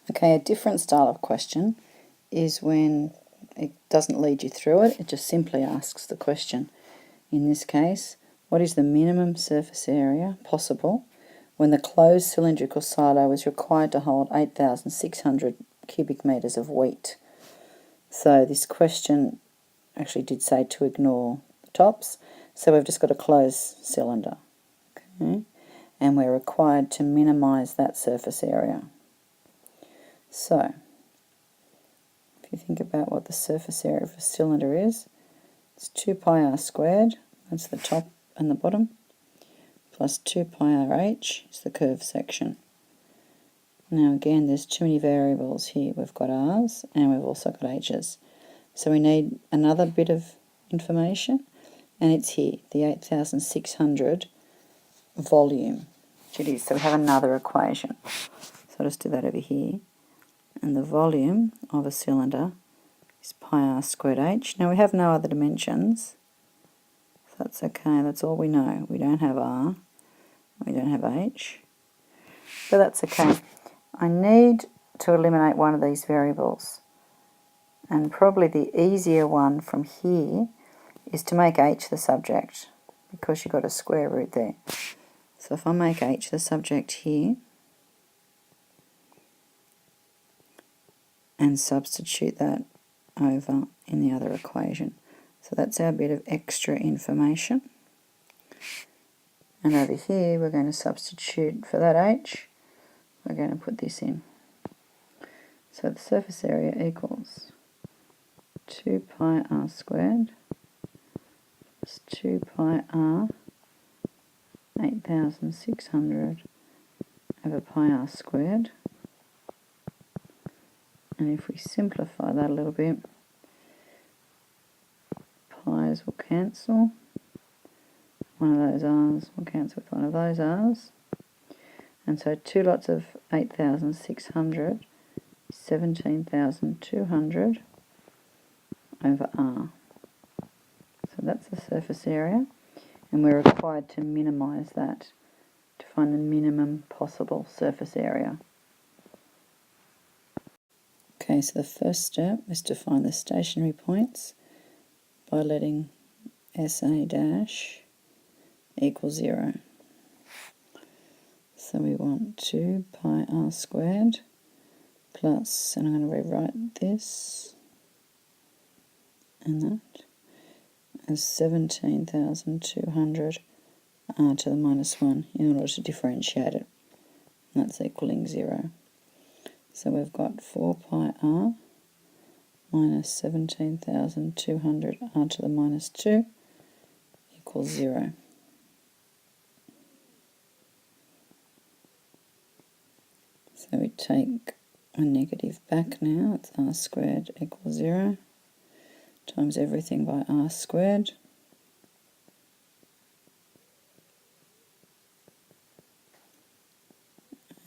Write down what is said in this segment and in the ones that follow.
Okay, a different style of question is when it doesn't lead you through it, it just simply asks the question. In this case, what is the minimum surface area possible when the closed cylindrical silo is required to hold 8,600 cubic metres of wheat? So this question actually did say to ignore the tops, so we've just got a closed cylinder. Okay? And we're required to minimise that surface area. So, if you think about what the surface area of a cylinder is, it's 2 pi r squared, that's the top and the bottom, plus 2 pi r h is the curved section. Now again, there's too many variables here. We've got r's and we've also got h's. So we need another bit of information, and it's here, the 8,600 volume. It is. So we have another equation. So I'll just do that over here. And the volume of a cylinder is pi r squared h. Now we have no other dimensions. So that's okay, that's all we know. We don't have r, we don't have h. But that's okay. I need to eliminate one of these variables. And probably the easier one from here is to make h the subject, because you've got a square root there. So if I make h the subject here, and substitute that over in the other equation. So that's our bit of extra information. And over here we're going to substitute for that h, we're going to put this in. So the surface area equals 2 pi r squared plus 2 pi r 8,600 over pi r squared. And if we simplify that a little bit, pi's will cancel. One of those r's will cancel with one of those r's. And so 2 lots of 8,600 is 17,200 over r. So that's the surface area, and we're required to minimise that to find the minimum possible surface area. Okay, so the first step is to find the stationary points by letting SA dash equal 0. So we want 2 pi r squared plus, and I'm going to rewrite this and that as 17,200 r to the minus 1 in order to differentiate it. And that's equaling 0. So we've got 4 pi r minus 17,200 r to the minus 2 equals 0. So we take a negative back now, it's r squared equals 0, times everything by r squared.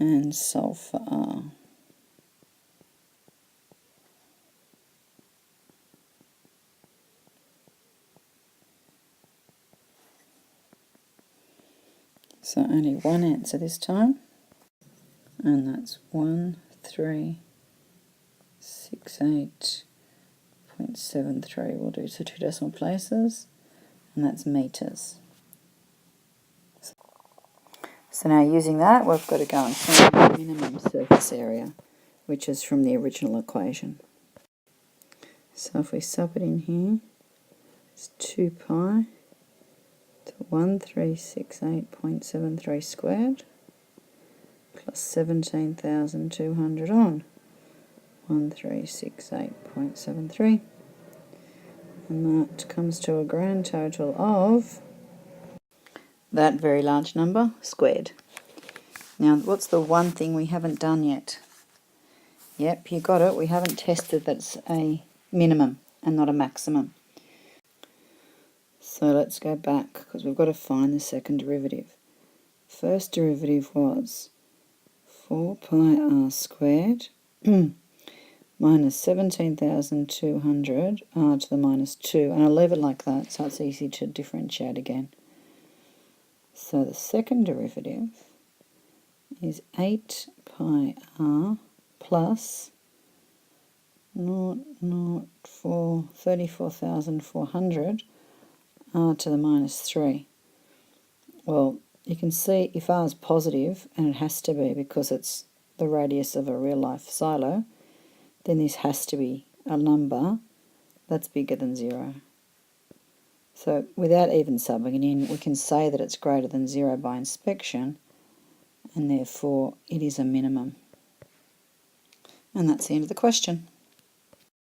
And solve for r. So only one answer this time, and that's 1368.73. We'll do to 2 decimal places, and that's metres. So now using that, we've got to go and find the minimum surface area, which is from the original equation. So if we sub it in here, it's 2 pi to 1368.73 squared plus 17,200 on 1368.73, and that comes to a grand total of that very large number squared. Now what's the one thing we haven't done yet? Yep, you got it, we haven't tested that's a minimum and not a maximum. So let's go back, because we've got to find the second derivative. First derivative was 4 pi r squared minus 17,200 r to the minus 2. And I'll leave it like that so it's easy to differentiate again. So the second derivative is 8 pi r plus 34,400 r to the minus 3. Well, you can see if r is positive, and it has to be because it's the radius of a real-life silo, then this has to be a number that's bigger than 0. So without even subbing it in, we can say that it's greater than 0 by inspection, and therefore it is a minimum. And that's the end of the question.